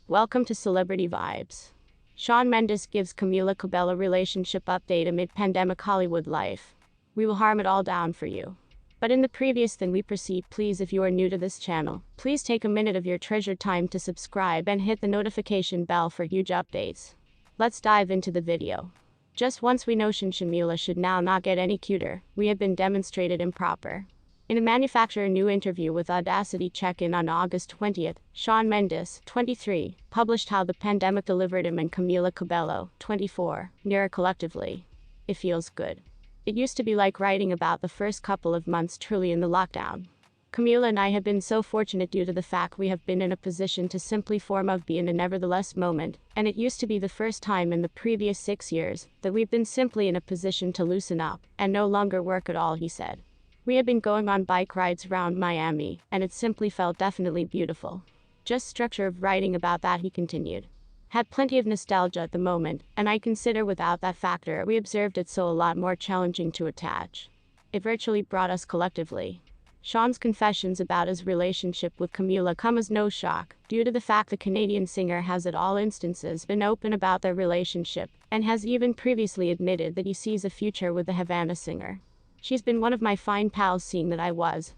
Welcome to Celebrity Vibes. Shawn Mendes gives Camila Cabello relationship update amid pandemic Hollywood life. We will harm it all down for you. But in the previous than we proceed, please, if you are new to this channel, please take a minute of your treasured time to subscribe and hit the notification bell for huge updates. Let's dive into the video. Just once we know Camila should now not get any cuter, we have been demonstrated improper. In a Manufacturer New interview with Audacity Check-In on August 20th, Shawn Mendes, 23, published how the pandemic delivered him and Camila Cabello, 24, nearer collectively. It feels good. It used to be like writing about the first couple of months truly in the lockdown. Camila and I have been so fortunate due to the fact we have been in a position to simply form of be in a nevertheless moment, and it used to be the first time in the previous 6 years that we've been simply in a position to loosen up and no longer work at all, he said. We had been going on bike rides around Miami, and it simply felt definitely beautiful. Just structure of writing about that, he continued. Had plenty of nostalgia at the moment, and I consider without that factor we observed it so a lot more challenging to attach. It virtually brought us collectively. Shawn's confessions about his relationship with Camila come as no shock, due to the fact the Canadian singer has at all instances been open about their relationship, and has even previously admitted that he sees a future with the Havana singer. She's been one of my fine pals, seeing that I was,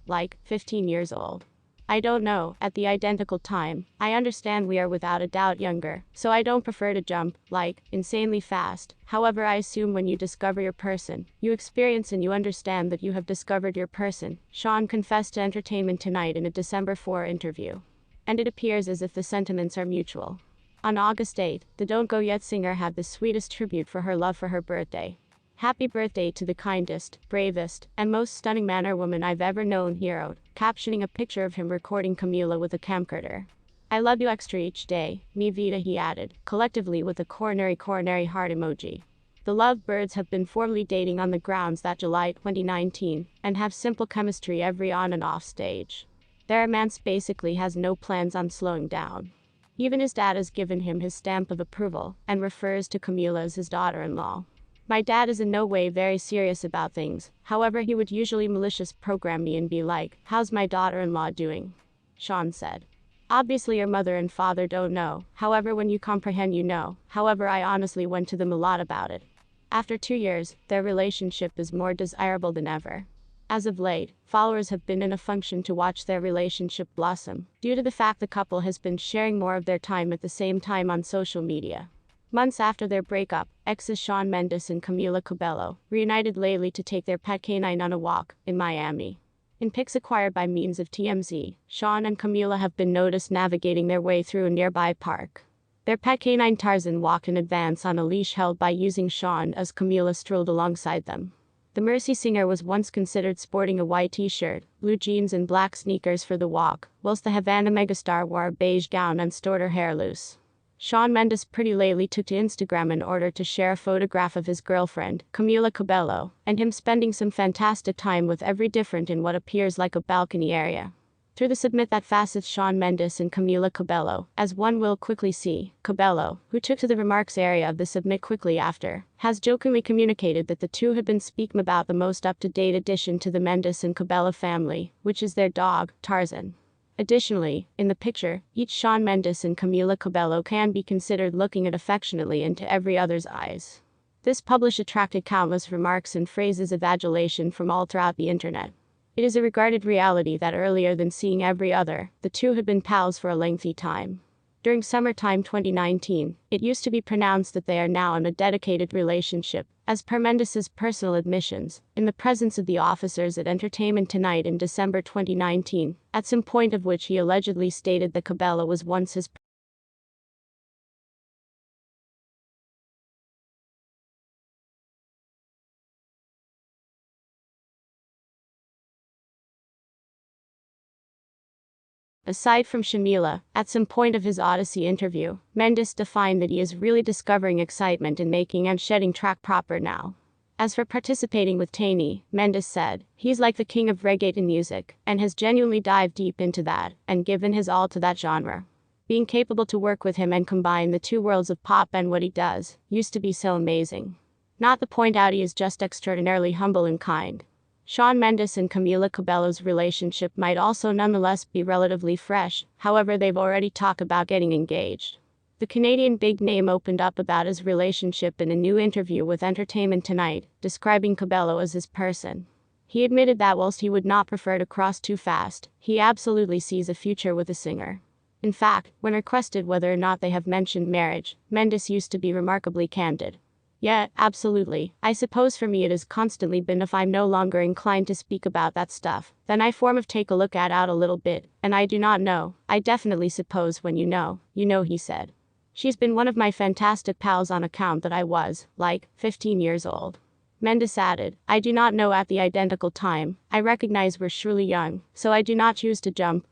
15 years old. I don't know, at the identical time. I understand we are without a doubt younger, so I don't prefer to jump, insanely fast. However, I assume when you discover your person, you experience and you understand that you have discovered your person, Shawn confessed to Entertainment Tonight in a December 4 interview. And it appears as if the sentiments are mutual. On August 8, the Don't Go Yet singer had the sweetest tribute for her love for her birthday. Happy birthday to the kindest, bravest, and most stunning man or woman I've ever known, he wrote, captioning a picture of him recording Camila with a camcorder. I love you extra each day, mi vida, he added, collectively with a coronary heart emoji. The lovebirds have been formally dating on the grounds that July 2019, and have simple chemistry every on and off stage. Their romance basically has no plans on slowing down. Even his dad has given him his stamp of approval, and refers to Camila as his daughter-in-law. My dad is in no way very serious about things, however he would usually malicious program me and be like, how's my daughter-in-law doing? Shawn said. Obviously your mother and father don't know, however when you comprehend you know, however I honestly went to them a lot about it. After 2 years, their relationship is more desirable than ever. As of late, followers have been in a function to watch their relationship blossom, due to the fact the couple has been sharing more of their time at the same time on social media. Months after their breakup, exes Shawn Mendes and Camila Cabello reunited lately to take their pet canine on a walk in Miami. In pics acquired by means of TMZ, Shawn and Camila have been noticed navigating their way through a nearby park. Their pet canine Tarzan walked in advance on a leash held by using Shawn as Camila strolled alongside them. The Mercy singer was once considered sporting a white t-shirt, blue jeans and black sneakers for the walk, whilst the Havana megastar wore a beige gown and stored her hair loose. Shawn Mendes pretty lately took to Instagram in order to share a photograph of his girlfriend, Camila Cabello, and him spending some fantastic time with every different in what appears like a balcony area. Through the submit that facets Shawn Mendes and Camila Cabello, as one will quickly see, Cabello, who took to the remarks area of the submit quickly after, has jokingly communicated that the two had been speaking about the most up-to-date addition to the Mendes and Cabello family, which is their dog, Tarzan. Additionally, in the picture, each Shawn Mendes and Camila Cabello can be considered looking at affectionately into every other's eyes. This publish attracted countless remarks and phrases of adulation from all throughout the internet. It is a regarded reality that earlier than seeing every other, the two had been pals for a lengthy time. During summertime 2019, it used to be pronounced that they are now in a dedicated relationship, as per Mendes' personal admissions, in the presence of the officers at Entertainment Tonight in December 2019, at some point of which he allegedly stated that Cabello was once his Aside from Camila, at some point of his Odyssey interview, Mendes defined that he is really discovering excitement in making and shedding track proper now. As for participating with Taney, Mendes said, he's like the king of reggaeton music, and has genuinely dived deep into that, and given his all to that genre. Being capable to work with him and combine the two worlds of pop and what he does, used to be so amazing. Not to point out he is just extraordinarily humble and kind. Shawn Mendes and Camila Cabello's relationship might also nonetheless be relatively fresh, however they've already talked about getting engaged. The Canadian big name opened up about his relationship in a new interview with Entertainment Tonight, describing Cabello as his person. He admitted that whilst he would not prefer to cross too fast, he absolutely sees a future with the singer. In fact, when requested whether or not they have mentioned marriage, Mendes used to be remarkably candid. Yeah, absolutely. I suppose for me it has constantly been if I'm no longer inclined to speak about that stuff, then I form of take a look at out a little bit, and I do not know. I definitely suppose when you know, he said. She's been one of my fantastic pals on account that I was, 15 years old. Mendes added, I do not know at the identical time, I recognize we're surely young, so I do not choose to jump,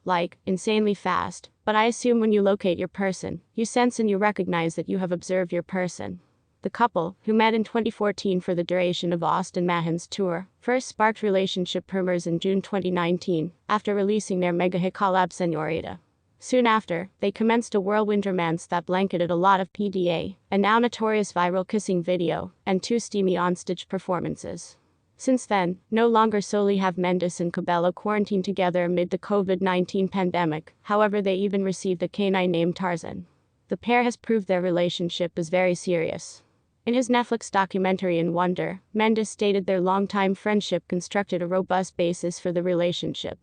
insanely fast, but I assume when you locate your person, you sense and you recognize that you have observed your person. The couple, who met in 2014 for the duration of Austin Mahon's tour, first sparked relationship rumors in June 2019, after releasing their mega-hit collab Señorita. Soon after, they commenced a whirlwind romance that blanketed a lot of PDA, a now notorious viral kissing video, and 2 steamy onstage performances. Since then, no longer solely have Mendes and Cabello quarantined together amid the COVID-19 pandemic, however they even received a canine named Tarzan. The pair has proved their relationship is very serious. In his Netflix documentary In Wonder, Mendes stated their longtime friendship constructed a robust basis for the relationship.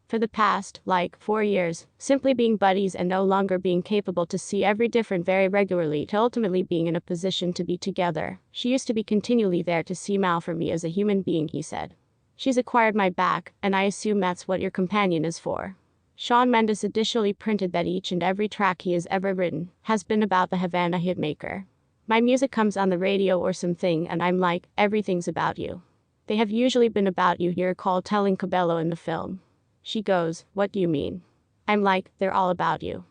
For the past, 4 years, simply being buddies and no longer being capable to see every different very regularly to ultimately being in a position to be together, she used to be continually there to see Mal for me as a human being, he said. She's acquired my back, and I assume that's what your companion is for. Shawn Mendes additionally printed that each and every track he has ever written has been about the Havana hitmaker. My music comes on the radio or something and I'm like, everything's about you. They have usually been about you, he recalled telling Cabello in the film. She goes, what do you mean? I'm like, they're all about you.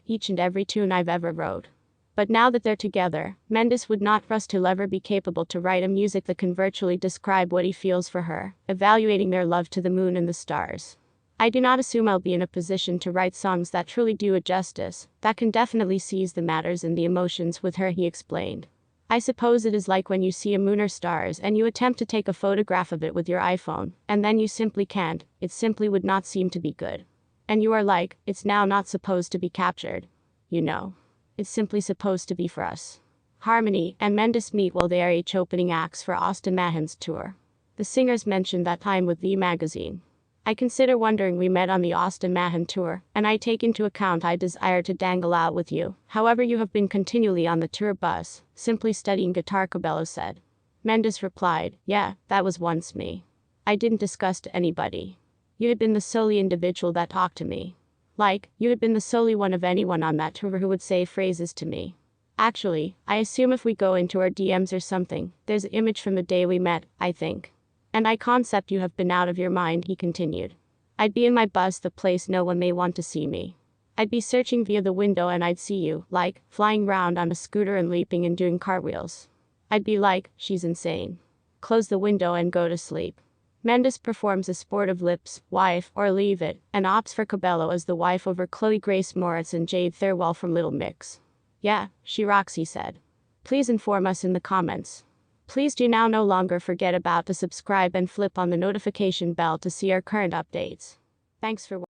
Each and every tune I've ever wrote. But now that they're together, Mendes would not trust he'll ever be capable to write a music that can virtually describe what he feels for her, evaluating their love to the moon and the stars. I do not assume I'll be in a position to write songs that truly do it justice, that can definitely seize the matters and the emotions with her, he explained. I suppose it is like when you see a moon or stars and you attempt to take a photograph of it with your iPhone, and then you simply can't, it simply would not seem to be good. And you are like, it's now not supposed to be captured. It's simply supposed to be for us. Harmony and Mendes meet while they are each opening acts for Austin Mahon's tour. The singers mentioned that time with the magazine. I consider wondering we met on the Austin Mahon tour, and I take into account I desire to dangle out with you, however you have been continually on the tour bus, simply studying guitar, Cabello said. Mendes replied, yeah, that was once me. I didn't discuss to anybody. You had been the solely individual that talked to me. You had been the solely one of anyone on that tour who would say phrases to me. Actually, I assume if we go into our DMs or something, there's an image from the day we met, I think. And I concept you have been out of your mind, he continued. I'd be in my bus, the place no one may want to see me. I'd be searching via the window and I'd see you, flying round on a scooter and leaping and doing cartwheels. I'd be like, she's insane. Close the window and go to sleep. Mendes performs a sport of lips, wife, or leave it, and opts for Cabello as the wife over Chloe Grace Moretz and Jade Thirlwell from Little Mix. Yeah, she rocks, he said. Please inform us in the comments. Please do now no longer forget about to subscribe and flip on the notification bell to see our current updates. Thanks for watching.